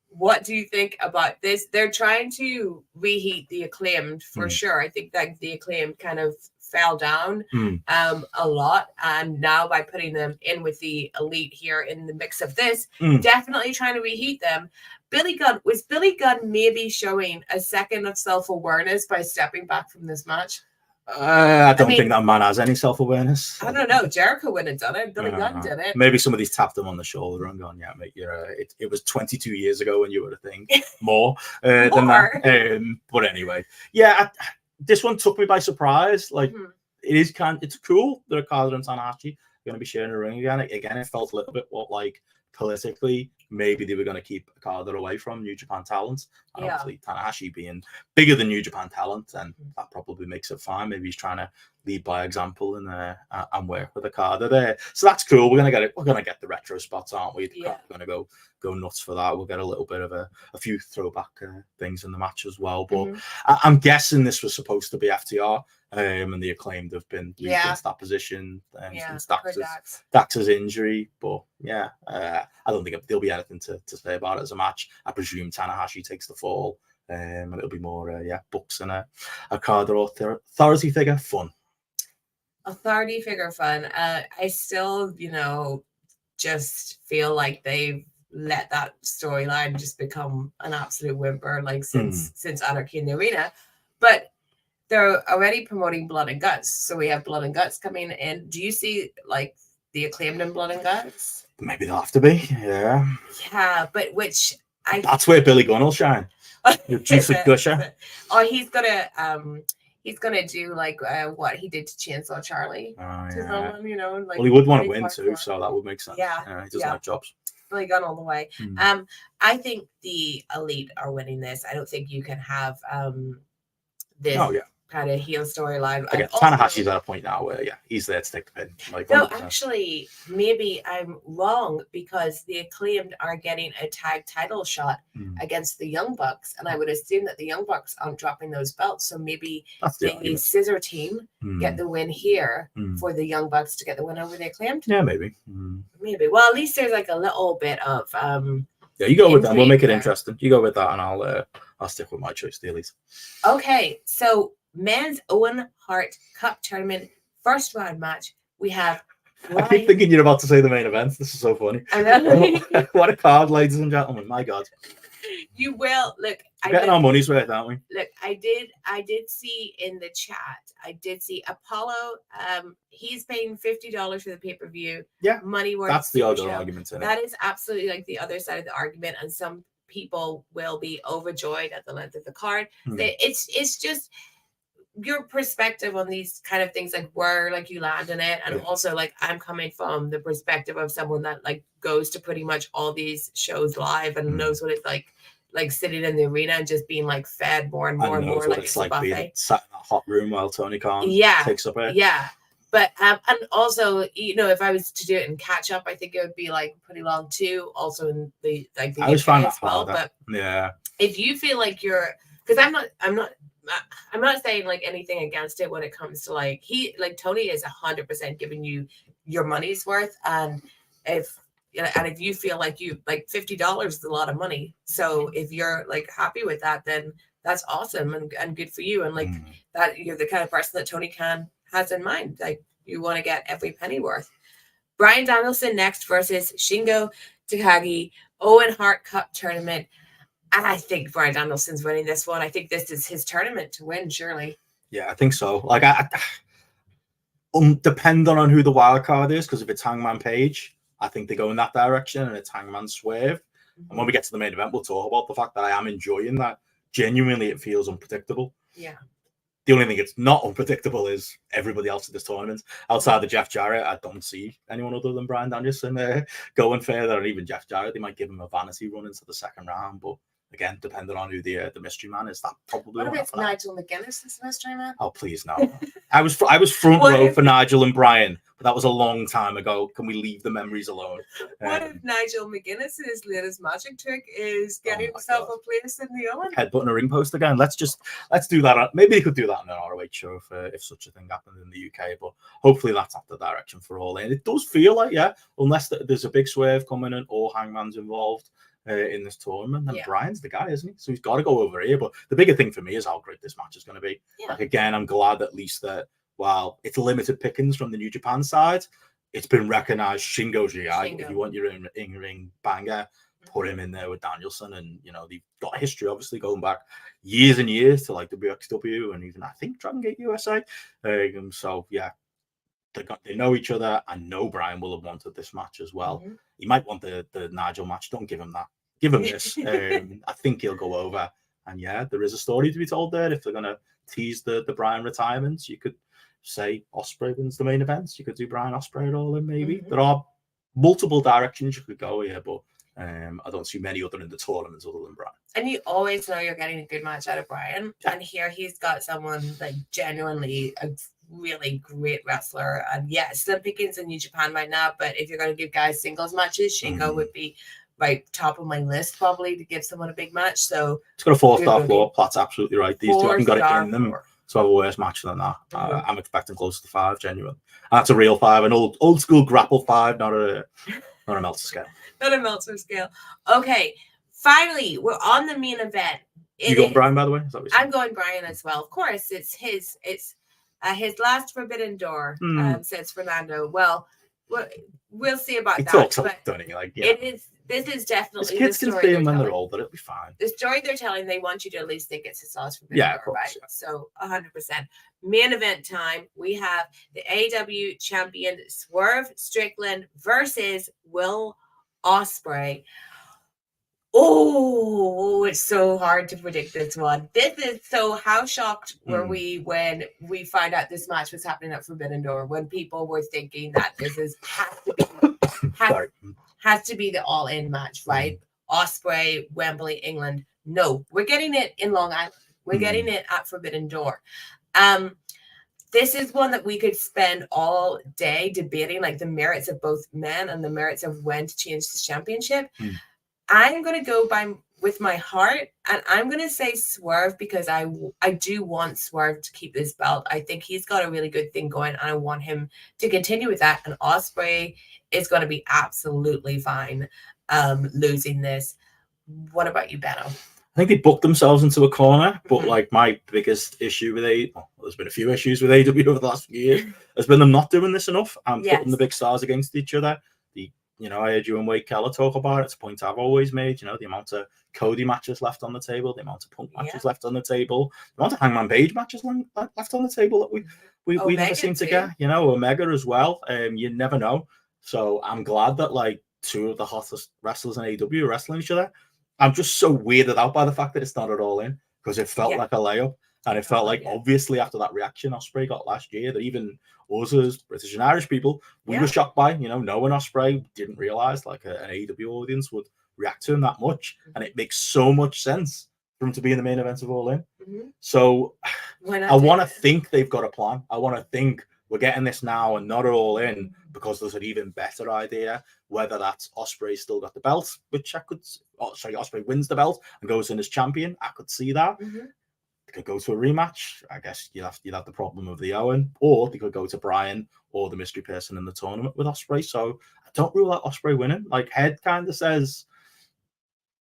What do you think about this? They're trying to reheat the Acclaimed for sure. I think that the Acclaimed kind of fell down a lot, and now by putting them in with the Elite here in the mix of this, definitely trying to reheat them. Billy Gunn maybe showing a second of self-awareness by stepping back from this match? I don't think that man has any self-awareness. I don't know. Jericho wouldn't have done it. Billy Gunn did it. Maybe somebody's tapped him on the shoulder and gone, yeah, mate, it was 22 years ago when you were a thing. More than that. But anyway, yeah, this one took me by surprise. Like, it's cool that Okada and Tanahashi are going to be sharing a ring again. Again, it felt a little bit like politically, maybe they were going to keep Okada away from New Japan talent. And obviously, Tanahashi being bigger than New Japan talent, and that probably makes it fine. Maybe he's trying to lead by example and work with Okada there. So that's cool. We're going to get it. We're going to get the retro spots, aren't we? We're going to go nuts for that. We'll get a little bit of a few throwback things in the match as well. But I'm guessing this was supposed to be FTR. And the Acclaimed have been against that position since Dax's injury. But I don't think there'll be anything to say about it as a match. I presume Tanahashi takes the fall, and it'll be more books and a Okada authority figure fun. Authority figure fun. I still, just feel like they've let that storyline just become an absolute whimper, like since Anarchy in the Arena. But they're already promoting Blood and Guts, so we have Blood and Guts coming in. Do you see like the Acclaimed in Blood and Guts? Maybe they'll have to be. Yeah. Yeah, but which that's where Billy Gunn will shine. Your juicy gusher. Oh, he's gonna do like what he did to Chainsaw Charlie. To someone, you know, like, well, he would want to win too, so that would make sense. Yeah, he doesn't like jobs. Billy Gunn all the way. I think the Elite are winning this. I don't think you can have this kind of heel storyline. Again, Tanahashi's at a point now where he's there to take the pin. Like, no, actually, maybe I'm wrong, because the Acclaimed are getting a tag title shot against the Young Bucks, and I would assume that the Young Bucks aren't dropping those belts. So maybe the Scissor Team get the win here for the Young Bucks to get the win over the Acclaimed. Yeah, maybe. Maybe. Well, at least there's like a little bit of yeah, you go with that. We'll make it interesting. You go with that, and I'll stick with my choice, the Elite. Okay, so men's Owen Hart Cup tournament first round match. We have I keep thinking you're about to say the main event. This is so funny. I know. What a card, ladies and gentlemen. My God. You will look. We're getting our money's worth, aren't we? Look, I did see in the chat. I did see Apollo. He's paying $50 for the pay-per-view. Yeah, money worth. That's the other argument. That is absolutely like the other side of the argument, and some people will be overjoyed at the length of the card. It's just your perspective on these kind of things, like where like you land in it, and also like I'm coming from the perspective of someone that like goes to pretty much all these shows live and knows what it's like sitting in the arena and just being like fed more and more and more, like it's like being sat in a hot room while Tony Khan takes up it. Yeah, but and also, you know, if I was to do it and catch up, I think it would be like pretty long too. Also in the like the I always find that well, harder. But if you feel like you're, because I'm not saying like anything against it when it comes to like Tony is 100% giving you your money's worth, and if you feel like you like $50 is a lot of money, so if you're like happy with that, then that's awesome and good for you, and like that you're the kind of person that Tony Khan has in mind, like you want to get every penny worth. Bryan Danielson next versus Shingo Takagi, Owen Hart Cup tournament. I think Bryan Danielson's winning this one. I think this is his tournament to win, surely. Yeah, I think so. Like, depending on who the wild card is, because if it's Hangman Page, I think they go in that direction, and it's Hangman Swerve. And when we get to the main event, we'll talk about the fact that I am enjoying that. Genuinely, it feels unpredictable. Yeah. The only thing it's not unpredictable is everybody else in this tournament. Outside of Jeff Jarrett, I don't see anyone other than Bryan Danielson going further, and even Jeff Jarrett, they might give him a vanity run into the second round, but again, depending on who the mystery man is, that probably. What if Nigel McGuinness is the mystery man? Oh, please no! I was front row for Nigel and Bryan, but that was a long time ago. Can we leave the memories alone? What if Nigel McGuinness's latest magic trick is getting himself a place in the Owen? Headbutting a ring post again. Let's do that. Maybe they could do that in an ROH show if such a thing happened in the UK. But hopefully that's not the direction for All In. It does feel like, unless there's a big swerve coming in or Hangman's involved in this tournament, then Bryan's the guy, isn't he? So he's got to go over here. But the bigger thing for me is how great this match is going to be. Like, again, I'm glad at least that while it's limited pickings from the New Japan side, it's been recognized. Shingo's your guy. If you want your in-ring banger, put him in there with Danielson. And, you know, they've got a history, obviously, going back years and years to like WXW and even, I think, Dragon Gate USA. So, yeah, they know each other. I know Bryan will have wanted this match as well. He might want the Nigel match. Don't give him that. Give him this. I think he'll go over. And yeah, there is a story to be told there. If they're going to tease the Bryan retirements, you could say Ospreay wins the main events. You could do Bryan Ospreay at All In, maybe. There are multiple directions you could go here, but I don't see many other in the tournaments other than Bryan. And you always know you're getting a good match out of Bryan. And here he's got someone like genuinely a really great wrestler. And slim pickings in New Japan right now, but if you're going to give guys singles matches, Shingo would be right top of my list probably to give someone a big match. So it's got a 4-star floor. That's absolutely right. These two haven't got it in them. So I have a worse match than that. I'm expecting close to 5, genuine. That's a real 5, an old school grapple 5, not a Meltzer scale. Not a Meltzer scale. Okay, finally, we're on the main event. You going Bryan, by the way? Is that what I'm going Bryan as well. Of course, it's his last Forbidden Door, says Fernando. Well, we'll see about He that. talks a But lot, doesn't he? Like, yeah. it is. This is His definitely kids the can story see they're him when they're telling. older. It'll be fine. The story they're telling, they want you to at least think it's his last Forbidden Yeah, of Door, course, right? yeah. So 100%. Main event time. We have the AEW champion Swerve Strickland versus Will Ospreay. Oh, it's so hard to predict this one. How shocked were we when we found out this match was happening at Forbidden Door, when people were thinking that has to be the all-in match, right? Ospreay, Wembley, England. No, we're getting it in Long Island. We're getting it at Forbidden Door. This is one that we could spend all day debating, like the merits of both men and the merits of when to change the championship. I'm going to go with my heart, and I'm going to say Swerve because I do want Swerve to keep this belt. I think he's got a really good thing going, and I want him to continue with that. And Ospreay is going to be absolutely fine losing this. What about you, Benno? I think they booked themselves into a corner, but like my biggest issue with there's been a few issues with AEW over the last few years, has been them not doing this enough and putting the big stars against each other. I heard you and Wade Keller talk about it. It's a point I've always made, the amount of Cody matches left on the table, the amount of Punk matches left on the table, the amount of Hangman Page matches left on the table that we never seem to get, Omega as well. You never know. So I'm glad that like two of the hottest wrestlers in AEW are wrestling each other. I'm just so weirded out by the fact that it's not at all in, because it felt like a layup. And it felt like, obviously, after that reaction Ospreay got last year, that even us as British and Irish people, we were shocked by, knowing Ospreay, didn't realize like an AEW audience would react to him that much. And it makes so much sense for him to be in the main event of All In. So I want to think they've got a plan. I want to think we're getting this now and not All In because there's an even better idea, whether that's Ospreay still got the belt, which Ospreay wins the belt and goes in as champion. I could see that. They could go to a rematch. I guess you'd have the problem of the Owen, or they could go to Bryan or the mystery person in the tournament with Ospreay. So I don't rule out Ospreay winning. Like Head kind of says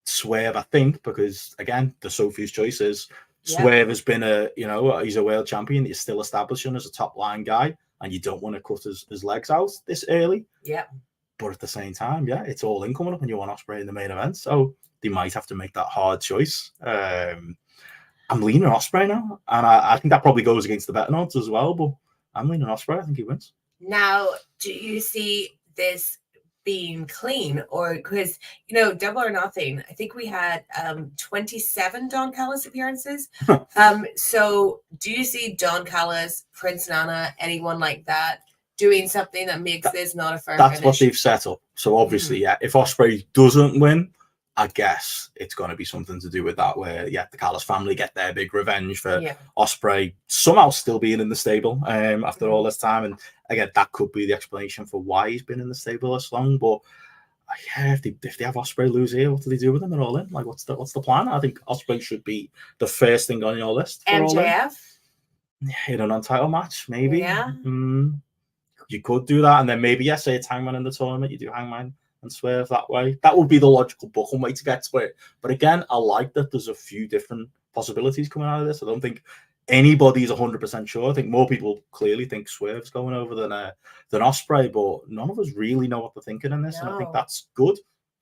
Swerve, I think, because again, the Sophie's choices. Swerve has been he's a world champion. He's still establishing as a top line guy, and you don't want to cut his legs out this early. But at the same time, it's All In coming up, and you want Ospreay in the main event, so they might have to make that hard choice. I'm leaning Ospreay now, and I think that probably goes against the betting odds as well, but I'm leaning Ospreay. I think he wins. Now, do you see this being clean, or because Double or Nothing, I think we had 27 Don Callis appearances. So do you see Don Callis, Prince Nana, anyone like that doing something that makes this not a fair That's finish? what they've set up. So obviously, if Ospreay doesn't win, I guess it's going to be something to do with that, where the Callis family get their big revenge for Ospreay somehow still being in the stable after all this time. And again, that could be the explanation for why he's been in the stable this long. But if they have Ospreay lose here, what do they do with him at All In? Like, what's the plan? I think Ospreay should be the first thing on your list. For MJF in a non-title match, maybe. You could do that, and then maybe say it's Hangman in the tournament. You do Hangman and Swerve that way. That would be the logical booking way to get to it. But again, I like that there's a few different possibilities coming out of this. I don't think anybody's 100% sure. I think more people clearly think Swerve's going over than Ospreay, but none of us really know what they're thinking in this. And I think that's good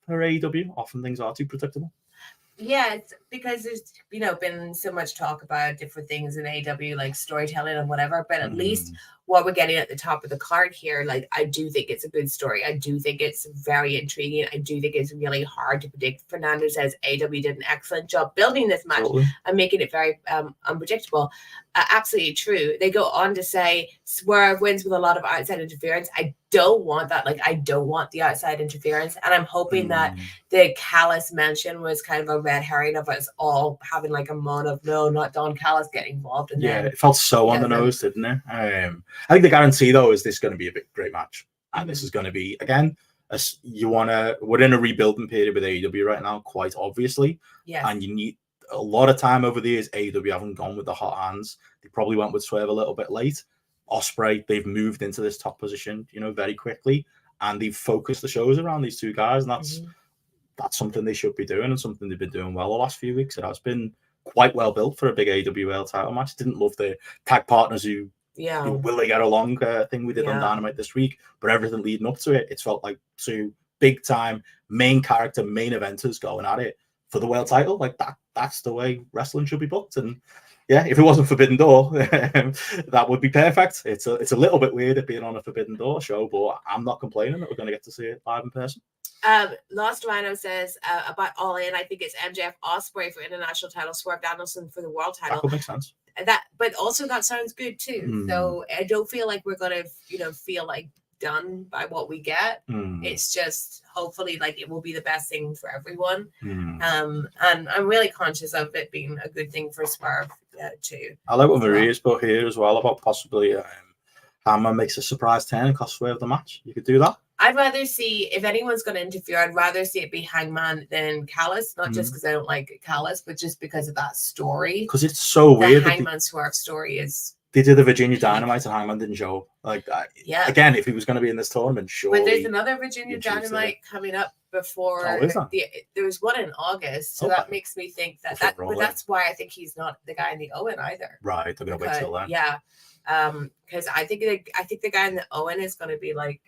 for AEW. Often things are too predictable. Yeah, it's because there's been so much talk about different things in AEW, like storytelling and whatever, but at least what we're getting at the top of the card here, like, I do think it's a good story. I do think it's very intriguing. I do think it's really hard to predict. Fernando says AEW did an excellent job building this match and making it very unpredictable. Absolutely true. They go on to say Swerve wins with a lot of outside interference. I don't want that. Like, I don't want the outside interference. And I'm hoping that the Callis mention was kind of a red herring of us all having like a moan of no, not Don Callis getting involved. And it felt so on the nose, didn't it? I think the guarantee though is this going to be a great match, and this is going to be again. We're in a rebuilding period with AEW right now, quite obviously, and you need a lot of time over the years. AEW haven't gone with the hot hands. They probably went with Swerve a little bit late. Ospreay, they've moved into this top position, very quickly, and they've focused the shows around these two guys, and that's something they should be doing, and something they've been doing well the last few weeks. It has been quite well built for a big AEW World title match. Didn't love the tag partners who Yeah. Will they get along? Thing we did on Dynamite this week, but everything leading up to it felt like two big time main character main eventers going at it for the world title. Like that's the way wrestling should be booked. And yeah, if it wasn't Forbidden Door, that would be perfect. It's a little bit weird it being on a Forbidden Door show, but I'm not complaining that we're going to get to see it live in person. Lost Rhino says about All In, I think it's MJF Ospreay for international title, Swerve Danielson for the world title. That could make sense. But also that sounds good too. So I don't feel like we're gonna, feel like done by what we get. It's just hopefully like it will be the best thing for everyone. And I'm really conscious of it being a good thing for Swerve too. I like what Maria's put here as well about possibly Hangman makes a surprise turn and cost Swerve the match. You could do that. I'd rather see, if anyone's going to interfere, I'd rather see it be Hangman than Callis. Not just because I don't like Callis, but just because of that story. Because it's so weird. The Hangman Swerve story is... They did the Virginia Dynamite and Hangman didn't show. Yeah. Again, if he was going to be in this tournament, sure. But there's another Virginia Dynamite coming up before. Oh, is that? There was one in August, so that makes me think that but that's why I think he's not the guy in the Owen either. Right, they're going to wait till then. Yeah. Because I think the guy in the Owen is going to be like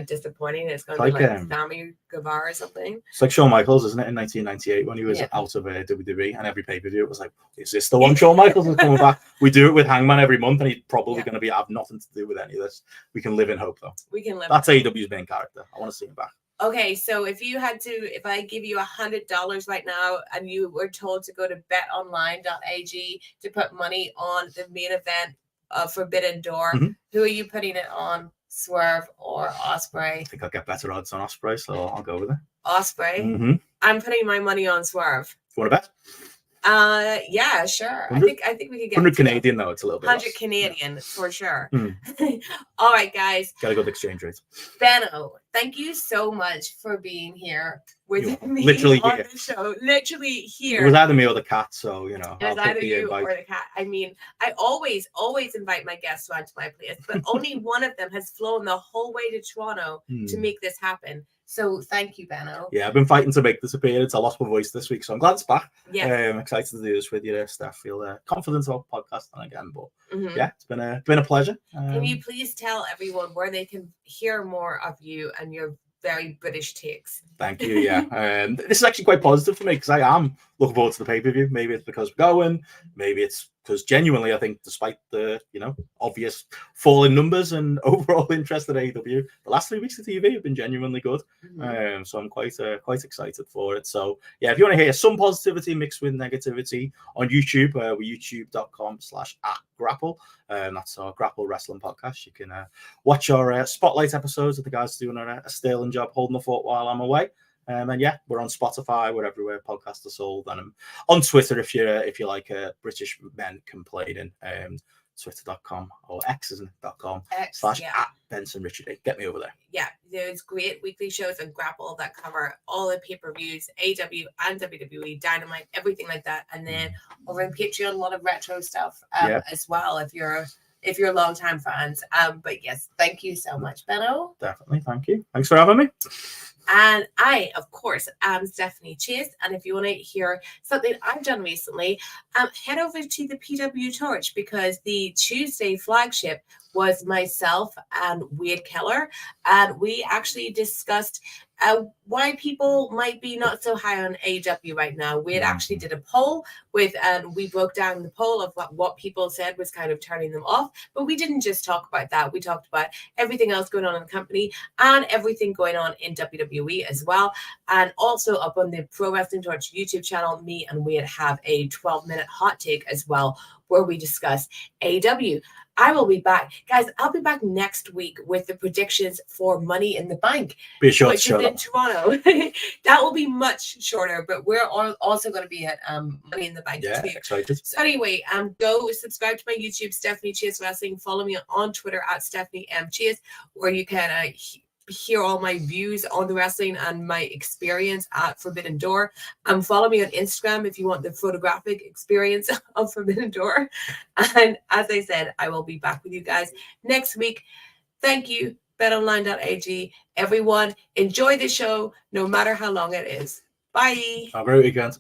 disappointing. It's going to be like Sammy Guevara or something. It's like Shawn Michaels, isn't it? In 1998 when he was out of WWE, and every pay-per-view it was like, is this the one Shawn Michaels is coming back? We do it with Hangman every month, and he's probably going to have nothing to do with any of this. We can live in hope, though. We can live. That's AEW's main character. I want to see him back. Okay, so if I give you $100 right now, and you were told to go to betonline.ag to put money on the main event of Forbidden Door, who are you putting it on? Swerve or Ospreay? I think I'll get better odds on Ospreay, so I'll go with it. Ospreay? I'm putting my money on Swerve. You want to bet? Yeah, sure. I think we could get 100 Canadian though. It's a little bit 100 Canadian for sure. All right, guys. Got a good exchange rate. Benno, thank you so much for being here with me literally on here. the show. Literally here. It was either me or the cat, so it was either you or the cat. I mean, I always invite my guests onto my place, but only one of them has flown the whole way to Toronto to make this happen. So thank you, Benno. Yeah, I've been fighting to make this appearance. I lost my voice this week, so I'm glad it's back. Yeah, I'm excited to do this with you, Steph. Feel confident about podcasting again, but yeah, it's been a pleasure. Can you please tell everyone where they can hear more of you and your very British takes? Thank you. Yeah, this is actually quite positive for me because I am looking forward to the pay-per-view. Maybe it's because we're going. Maybe it's because genuinely, I think, despite the obvious fall in numbers and overall interest in AEW, the last 3 weeks of TV have been genuinely good. So I'm quite excited for it. So yeah, if you want to hear some positivity mixed with negativity on YouTube, we're youtube.com/@grapple. That's our Grapple Wrestling podcast. You can watch our spotlight episodes of the guys doing a sterling job holding the fort while I'm away. And yeah, we're on Spotify, we're everywhere podcasts are sold, and I'm on Twitter if you like British men complaining. Twitter.com or X, isn't it? .com /@BensonRichard. Get me over there. Yeah, there's great weekly shows on Grapple that cover all the pay-per-views, AEW and WWE, Dynamite, everything like that. And then over on Patreon, a lot of retro stuff as well if you're longtime fans. But yes, thank you so much, Benno. Definitely, thank you. Thanks for having me. And I, of course, am Stephanie Chase. And if you want to hear something I've done recently, head over to the PW Torch because the Tuesday flagship was myself and Wade Keller. And we actually discussed why people might be not so high on AEW right now. Wade actually did a poll and we broke down the poll of what people said was kind of turning them off. But we didn't just talk about that. We talked about everything else going on in the company and everything going on in WWE as well. And also up on the Pro Wrestling Torch YouTube channel, me and Wade have a 12-minute hot take as well, where we discuss AEW. I will be back. Guys, I'll be back next week with the predictions for Money in the Bank. Be a short which is in Toronto. That will be much shorter, but we're also going to be at Money in the Bank. Yeah, excited. So anyway, go subscribe to my YouTube, Stephanie Chase Wrestling. Follow me on Twitter at Stephanie M. Chase, where you can hear all my views on the wrestling and my experience at Forbidden Door. Follow me on Instagram if you want the photographic experience of Forbidden Door. And as I said, I will be back with you guys next week. Thank you, betonline.ag. Everyone, enjoy the show, no matter how long it is. Bye. Have a great weekend.